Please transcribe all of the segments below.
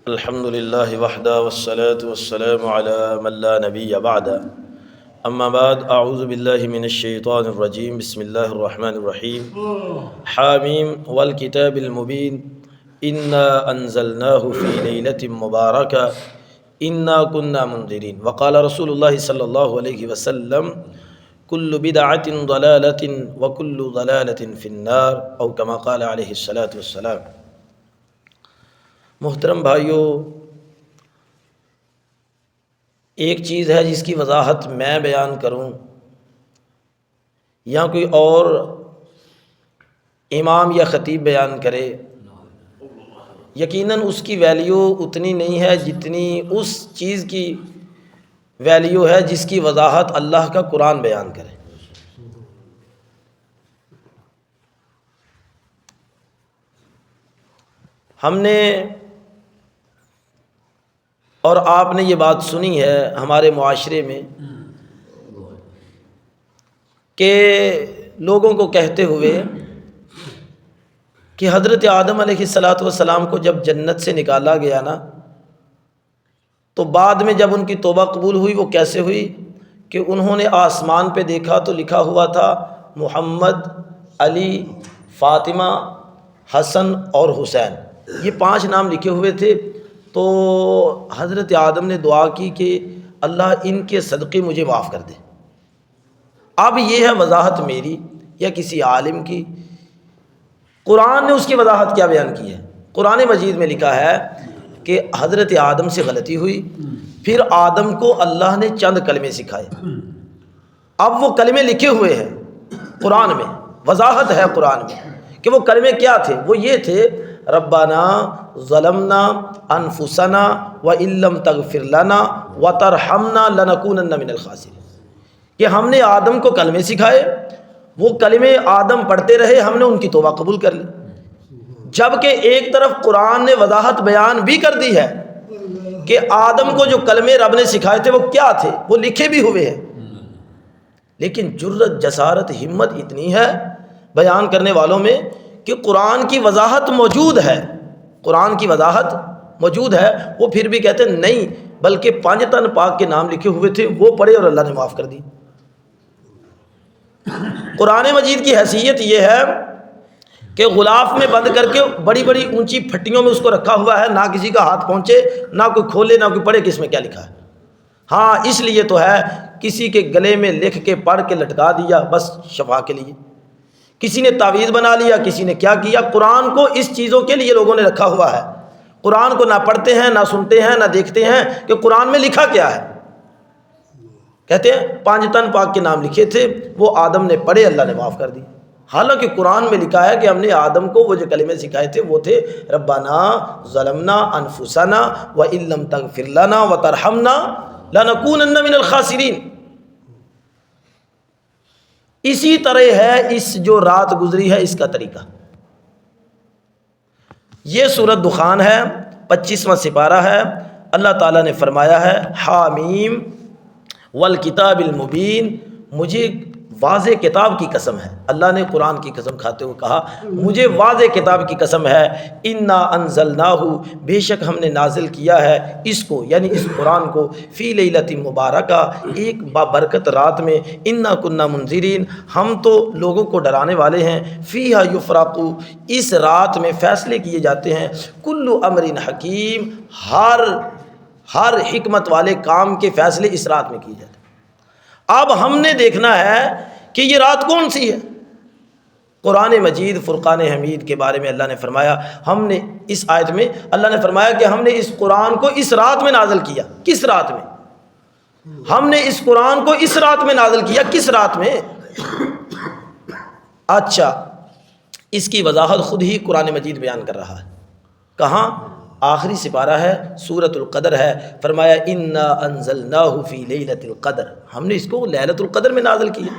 الحمد لله وحده والصلاة والسلام على من لا نبي بعده اما بعد اعوذ بالله من الشيطان الرجيم بسم الله الرحمن الرحيم حاميم والكتاب المبين انا انزلناه في ليلة مباركة انا كنا منذرين وقال رسول الله صلى الله عليه وسلم كل بدعة ضلالة وكل ضلالة في النار او كما قال عليه الصلاة والسلام۔ محترم بھائیوں، ایک چیز ہے جس کی وضاحت میں بیان کروں یا کوئی اور امام یا خطیب بیان کرے، یقیناً اس کی ویلیو اتنی نہیں ہے جتنی اس چیز کی ویلیو ہے جس کی وضاحت اللہ کا قرآن بیان کرے۔ ہم نے اور آپ نے یہ بات سنی ہے ہمارے معاشرے میں کہ لوگوں کو کہتے ہوئے کہ حضرت آدم علیہ السلام کو جب جنت سے نکالا گیا نا، تو بعد میں جب ان کی توبہ قبول ہوئی وہ کیسے ہوئی کہ انہوں نے آسمان پہ دیکھا تو لکھا ہوا تھا محمد، علی، فاطمہ، حسن اور حسین، یہ 5 نام لکھے ہوئے تھے۔ تو حضرت آدم نے دعا کی کہ اللہ ان کے صدقے مجھے معاف کر دے۔ اب یہ ہے وضاحت میری یا کسی عالم کی، قرآن نے اس کی وضاحت کیا بیان کی ہے؟ قرآن مجید میں لکھا ہے کہ حضرت آدم سے غلطی ہوئی، پھر آدم کو اللہ نے چند کلمے سکھائے۔ اب وہ کلمے لکھے ہوئے ہیں قرآن میں، وضاحت ہے قرآن میں کہ وہ کلمے کیا تھے۔ وہ یہ تھے ربنا ظلمنا انفسنا وان لم تغفر لنا وترحمنا لنکونن من الخاسرین، کہ ہم نے آدم کو کلمے سکھائے، وہ کلمے آدم پڑھتے رہے، ہم نے ان کی توبہ قبول کر لی۔ جبکہ ایک طرف قرآن نے وضاحت بیان بھی کر دی ہے کہ آدم کو جو کلمے رب نے سکھائے تھے وہ کیا تھے، وہ لکھے بھی ہوئے ہیں، لیکن جرت، جسارت، ہمت اتنی ہے بیان کرنے والوں میں کہ قرآن کی وضاحت موجود ہے، قرآن کی وضاحت موجود ہے، وہ پھر بھی کہتے ہیں نہیں، بلکہ 5 تن پاک کے نام لکھے ہوئے تھے وہ پڑھے اور اللہ نے معاف کر دی۔ قرآن مجید کی حیثیت یہ ہے کہ غلاف میں بند کر کے بڑی بڑی اونچی پھٹیوں میں اس کو رکھا ہوا ہے، نہ کسی کا ہاتھ پہنچے، نہ کوئی کھولے، نہ کوئی پڑھے کہ اس میں کیا لکھا ہے۔ ہاں اس لیے تو ہے کسی کے گلے میں لکھ کے پڑھ کے لٹکا دیا بس شفا کے لیے، کسی نے تعویذ بنا لیا، کسی نے کیا کیا۔ قرآن کو اس چیزوں کے لیے لوگوں نے رکھا ہوا ہے، قرآن کو نہ پڑھتے ہیں، نہ سنتے ہیں، نہ دیکھتے ہیں کہ قرآن میں لکھا کیا ہے۔ کہتے ہیں 5 تن پاک کے نام لکھے تھے، وہ آدم نے پڑھے، اللہ نے معاف کر دی۔ حالانکہ قرآن میں لکھا ہے کہ ہم نے آدم کو وہ جو کلمے سکھائے تھے وہ تھے ربنا ظلمنا انفسنا وان لم تغفر لنا وترحمنا لنکونن من الخاسرین۔ اسی طرح ہے اس جو رات گزری ہے اس کا طریقہ۔ یہ سورۃ دخان ہے، 25واں سپارہ ہے۔ اللہ تعالیٰ نے فرمایا ہے حامیم والکتاب المبین، مجھے واضح کتاب کی قسم ہے۔ اللہ نے قرآن کی قسم کھاتے ہوئے کہا مجھے واضح کتاب کی قسم ہے، انا انزلناہ، بے شک ہم نے نازل کیا ہے اس کو، یعنی اس قرآن کو، فی لیلۃ مبارکہ، ایک بابرکت رات میں، انا کنا منذرین، ہم تو لوگوں کو ڈرانے والے ہیں، فیہا یفرق، اس رات میں فیصلے کیے جاتے ہیں، کل امر حکیم، ہر حکمت والے کام کے فیصلے اس رات میں کیے جاتے ہیں۔ اب ہم نے دیکھنا ہے کہ یہ رات کون سی ہے۔ قرآن مجید فرقان حمید کے بارے میں اللہ نے فرمایا، ہم نے اس آیت میں اللہ نے فرمایا کہ ہم نے اس قرآن کو اس رات میں نازل کیا۔ کس رات میں؟ ہم نے اس قرآن کو اس رات میں نازل کیا۔ کس رات میں؟ اچھا، اس کی وضاحت خود ہی قرآن مجید بیان کر رہا ہے۔ کہاں؟ آخری سپارہ ہے، سورۃ القدر ہے، فرمایا انا انزلناہ فی لیلۃ القدر، ہم نے اس کو لیلۃ القدر میں نازل کیا۔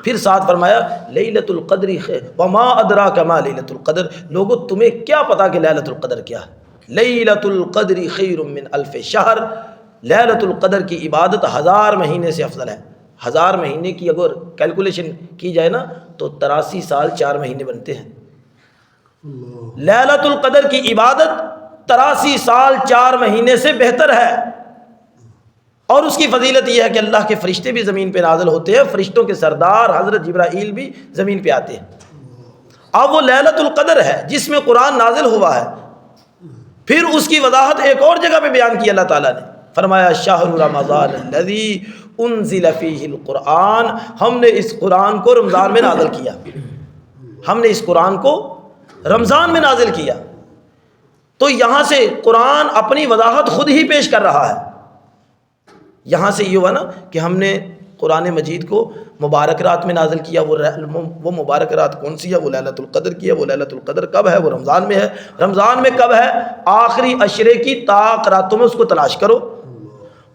پھر ساتھ فرمایا لیلۃ القدر خیر وما ادراک ما لیلۃ القدر، لوگوں تمہیں کیا پتا کہ لیلۃ القدر کیا ہے؟ لیلۃ القدر خیر من الف شہر، لیلۃ القدر کی عبادت 1000 مہینے سے افضل ہے۔ 1000 مہینے کی اگر کیلکولیشن کی جائے نا تو 83 سال 4 مہینے بنتے ہیں۔ لیلۃ القدر کی عبادت 83 سال 4 مہینے سے بہتر ہے۔ اور اس کی فضیلت یہ ہے کہ اللہ کے فرشتے بھی زمین پہ نازل ہوتے ہیں، فرشتوں کے سردار حضرت جبرائیل بھی زمین پہ آتے ہیں۔ اب وہ لیلۃ القدر ہے جس میں قرآن نازل ہوا ہے۔ پھر اس کی وضاحت ایک اور جگہ پہ بیان کی اللہ تعالیٰ نے، فرمایا شہر رمضان الذی انزل فیہ القرآن، ہم نے اس قرآن کو رمضان میں نازل کیا، ہم نے اس قرآن کو رمضان میں نازل کیا۔ تو یہاں سے قرآن اپنی وضاحت خود ہی پیش کر رہا ہے۔ یہاں سے یہ ہوا نا کہ ہم نے قرآن مجید کو مبارک رات میں نازل کیا، وہ مبارک رات کون سی ہے؟ وہ لیلۃ القدر کی ہے۔ وہ لیلۃ القدر کب ہے؟ وہ رمضان میں ہے۔ رمضان میں کب ہے؟ آخری عشرے کی طاق راتوں میں اس کو تلاش کرو۔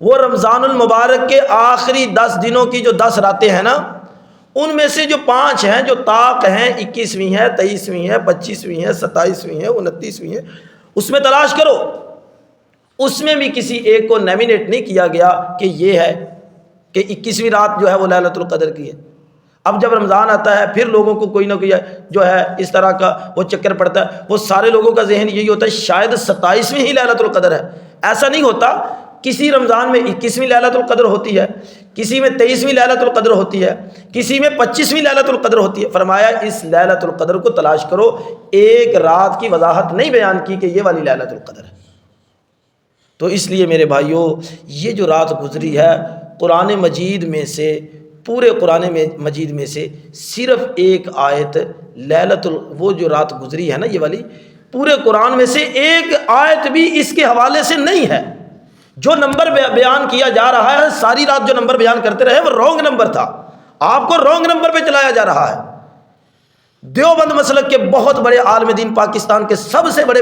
وہ رمضان المبارک کے آخری 10 دنوں کی جو 10 راتیں ہیں نا، ان میں سے جو 5 ہیں جو طاق ہیں، 21ویں ہے، 23ویں ہے، 25ویں ہے، 27ویں ہے، 29ویں ہے، اس میں تلاش کرو۔ اس میں بھی کسی ایک کو نامینیٹ نہیں کیا گیا کہ یہ ہے کہ 21ویں رات جو ہے وہ لیلۃ القدر کی ہے۔ اب جب رمضان آتا ہے پھر لوگوں کو کوئی نہ کوئی جو ہے اس طرح کا وہ چکر پڑتا ہے، وہ سارے لوگوں کا ذہن یہی ہوتا ہے شاید 27ویں ہی لیلۃ القدر ہے۔ ایسا نہیں ہوتا، کسی رمضان میں 21ویں لیلۃ القدر ہوتی ہے، کسی میں 23ویں لیلۃ القدر ہوتی ہے، کسی میں 25ویں لیلۃ القدر ہوتی ہے۔ فرمایا اس لیلۃ القدر کو تلاش کرو، ایک رات کی وضاحت نہیں بیان کی کہ یہ والی لیلۃ القدر ہے۔ تو اس لیے میرے بھائیوں، یہ جو رات گزری ہے قرآن مجید میں سے، پورے قرآن مجید میں سے صرف ایک آیت وہ جو رات گزری ہے نا یہ والی، پورے قرآن میں سے ایک آیت بھی اس کے حوالے سے نہیں ہے۔ جو نمبر بیان کیا جا رہا ہے، ساری رات جو نمبر بیان کرتے رہے وہ رونگ نمبر تھا، آپ کو رونگ نمبر پہ چلایا جا رہا ہے۔ دیوبند مسلک کے بہت بڑے عالم دین، پاکستان کے سب سے بڑے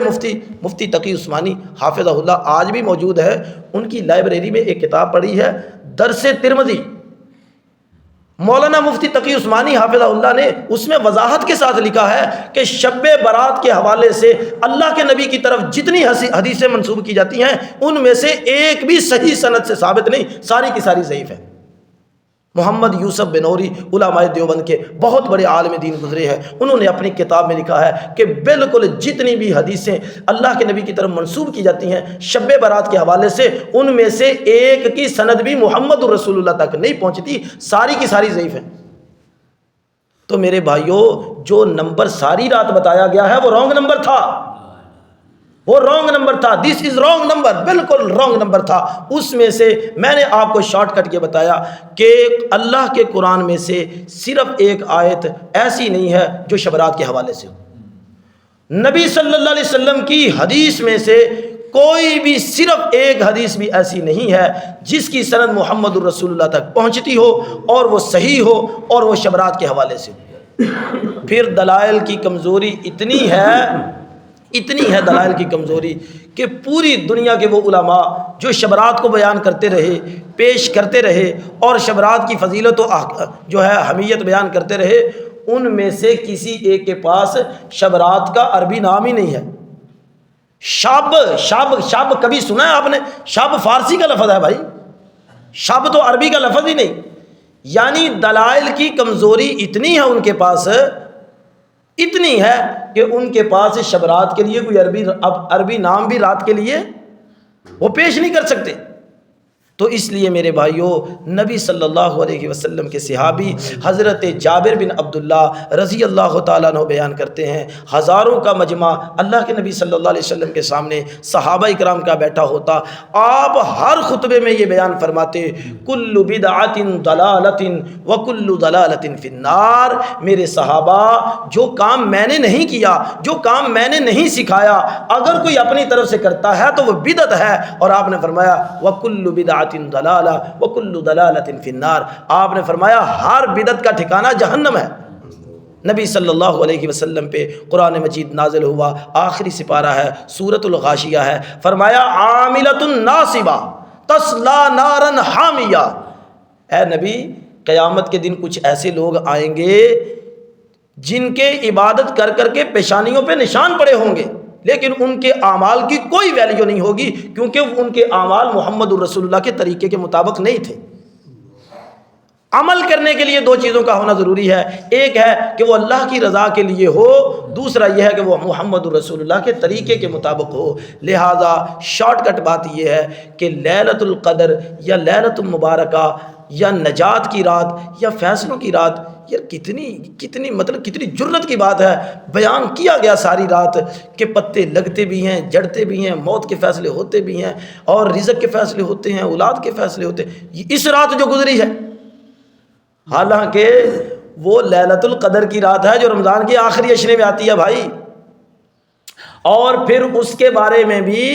مفتی تقی عثمانی حافظہ اللہ آج بھی موجود ہے، ان کی لائبریری میں ایک کتاب پڑھی ہے درس ترمذی، مولانا مفتی تقی عثمانی حافظہ اللہ نے اس میں وضاحت کے ساتھ لکھا ہے کہ شب برات کے حوالے سے اللہ کے نبی کی طرف جتنی حدیثیں منسوب کی جاتی ہیں ان میں سے ایک بھی صحیح سند سے ثابت نہیں، ساری کی ساری ضعیف ہے۔ محمد یوسف بنوری علماء دیوبند کے بہت بڑے عالم دین گزرے ہیں، انہوں نے اپنی کتاب میں لکھا ہے کہ بالکل جتنی بھی حدیثیں اللہ کے نبی کی طرف منسوب کی جاتی ہیں شب برات کے حوالے سے، ان میں سے ایک کی سند بھی محمد رسول اللہ تک نہیں پہنچتی، ساری کی ساری ضعیف ہیں۔ تو میرے بھائیوں، جو نمبر ساری رات بتایا گیا ہے وہ رونگ نمبر تھا، وہ رونگ نمبر تھا، دس از رونگ نمبر، بالکل رونگ نمبر تھا۔ اس میں سے میں نے آپ کو شارٹ کٹ کے بتایا کہ اللہ کے قرآن میں سے صرف ایک آیت ایسی نہیں ہے جو شبرات کے حوالے سے ہو۔ نبی صلی اللہ علیہ وسلم کی حدیث میں سے کوئی بھی صرف ایک حدیث بھی ایسی نہیں ہے جس کی سند محمد الرسول اللہ تک پہنچتی ہو اور وہ صحیح ہو اور وہ شبرات کے حوالے سے ہو۔ پھر دلائل کی کمزوری اتنی ہے دلائل کی کمزوری کہ پوری دنیا کے وہ علماء جو شبرات کو بیان کرتے رہے، پیش کرتے رہے اور شبرات کی فضیلت و جو ہے اہمیت بیان کرتے رہے، ان میں سے کسی ایک کے پاس شبرات کا عربی نام ہی نہیں ہے۔ شب کبھی سنا ہے آپ نے؟ شب فارسی کا لفظ ہے بھائی، شب تو عربی کا لفظ ہی نہیں۔ یعنی دلائل کی کمزوری اتنی ہے ان کے پاس، اتنی ہے کہ ان کے پاس شبرات کے لیے کوئی عربی نام بھی رات کے لیے وہ پیش نہیں کر سکتے۔ تو اس لیے میرے بھائیوں، نبی صلی اللہ علیہ وسلم کے صحابی حضرت جابر بن عبداللہ رضی اللہ تعالیٰ عنہ بیان کرتے ہیں، ہزاروں کا مجمع اللہ کے نبی صلی اللہ علیہ وسلم کے سامنے صحابہ اکرام کا بیٹھا ہوتا، آپ ہر خطبے میں یہ بیان فرماتے، کل بدعۃ ضلالۃ وکل ضلالۃ فی النار۔ میرے صحابہ، جو کام میں نے نہیں کیا، جو کام میں نے نہیں سکھایا، اگر کوئی اپنی طرف سے کرتا ہے تو وہ بدعت ہے۔ اور آپ نے فرمایا وکل بدعۃ ضلالہ وکل ضلالۃ فی النار، آپ نے فرمایا ہر بدعت کا ٹھکانہ جہنم ہے۔ نبی صلی اللہ علیہ وسلم پہ قرآن مجید نازل ہوا، آخری سپارہ ہے، سورۃ الغاشیہ ہے، فرمایا عاملۃ ناصبہ تصلی نارا حامیہ۔ اے نبی، قیامت کے دن کچھ ایسے لوگ آئیں گے جن کے عبادت کر کر کے پیشانیوں پہ نشان پڑے ہوں گے، لیکن ان کے اعمال کی کوئی ویلیو نہیں ہوگی، کیونکہ ان کے اعمال محمد الرسول اللہ کے طریقے کے مطابق نہیں تھے۔ عمل کرنے کے لیے دو چیزوں کا ہونا ضروری ہے، ایک ہے کہ وہ اللہ کی رضا کے لیے ہو، دوسرا یہ ہے کہ وہ محمد رسول اللہ کے طریقے کے مطابق ہو۔ لہٰذا شارٹ کٹ بات یہ ہے کہ لیلۃ القدر یا لیلۃ المبارکہ یا نجات کی رات یا فیصلوں کی رات، یہ کتنی جرت کی بات ہے۔ بیان کیا گیا ساری رات کہ پتے لگتے بھی ہیں، جڑتے بھی ہیں، موت کے فیصلے ہوتے بھی ہیں، اور رزق کے فیصلے ہوتے ہیں، اولاد کے فیصلے ہوتے ہیں۔ اس رات جو گزری ہے، حالانکہ وہ لیلۃ القدر کی رات ہے جو رمضان کی آخری عشرے میں آتی ہے بھائی، اور پھر اس کے بارے میں بھی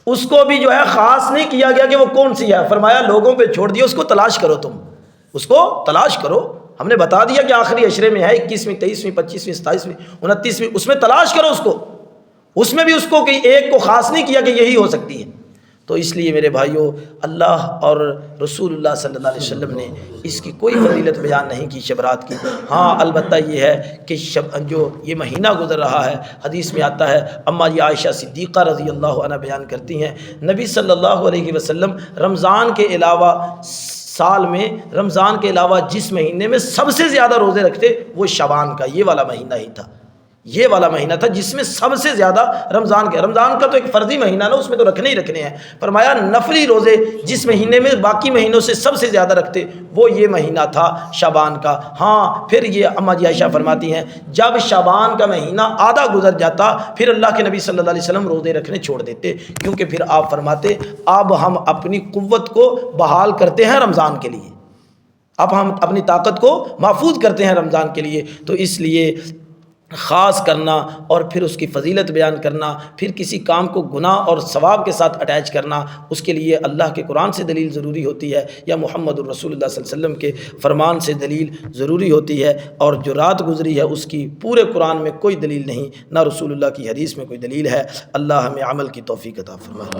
اس کو بھی جو ہے خاص نہیں کیا گیا کہ وہ کون سی ہے، فرمایا لوگوں پہ چھوڑ دیا، اس کو تلاش کرو، تم اس کو تلاش کرو۔ ہم نے بتا دیا کہ آخری عشرے میں ہے، 21ویں 23ویں 25ویں 27ویں 29ویں، اس میں تلاش کرو اس کو، اس میں بھی اس کو کہ ایک کو خاص نہیں کیا کہ یہی ہو سکتی ہے۔ تو اس لیے میرے بھائیوں، اللہ اور رسول اللہ صلی اللہ علیہ وسلم نے اس کی کوئی فضیلت بیان نہیں کی شب رات کی۔ ہاں البتہ یہ ہے کہ جو یہ مہینہ گزر رہا ہے، حدیث میں آتا ہے، اما یہ عائشہ صدیقہ رضی اللہ عنہ بیان کرتی ہیں، نبی صلی اللہ علیہ وسلم رمضان کے علاوہ سال میں، رمضان کے علاوہ جس مہینے میں سب سے زیادہ روزے رکھتے وہ شعبان کا یہ والا مہینہ ہی تھا، یہ والا مہینہ تھا جس میں سب سے زیادہ رمضان کا تو ایک فرضی مہینہ نا، اس میں تو رکھنے ہی رکھنے ہیں۔ فرمایا نفلی روزے جس مہینے میں باقی مہینوں سے سب سے زیادہ رکھتے وہ یہ مہینہ تھا شعبان کا۔ ہاں پھر یہ اما جی عائشہ فرماتی ہیں جب شعبان کا مہینہ آدھا گزر جاتا پھر اللہ کے نبی صلی اللہ علیہ وسلم روزے رکھنے چھوڑ دیتے، کیونکہ پھر آپ فرماتے اب ہم اپنی قوت کو بحال کرتے ہیں رمضان کے لیے، اب ہم اپنی طاقت کو محفوظ کرتے ہیں رمضان کے لیے۔ تو اس لیے خاص کرنا اور پھر اس کی فضیلت بیان کرنا، پھر کسی کام کو گناہ اور ثواب کے ساتھ اٹیچ کرنا، اس کے لیے اللہ کے قرآن سے دلیل ضروری ہوتی ہے یا محمد الرسول اللہ صلی اللہ علیہ وسلم کے فرمان سے دلیل ضروری ہوتی ہے۔ اور جو رات گزری ہے اس کی پورے قرآن میں کوئی دلیل نہیں، نہ رسول اللہ کی حدیث میں کوئی دلیل ہے۔ اللہ ہمیں عمل کی توفیق عطا فرمائے۔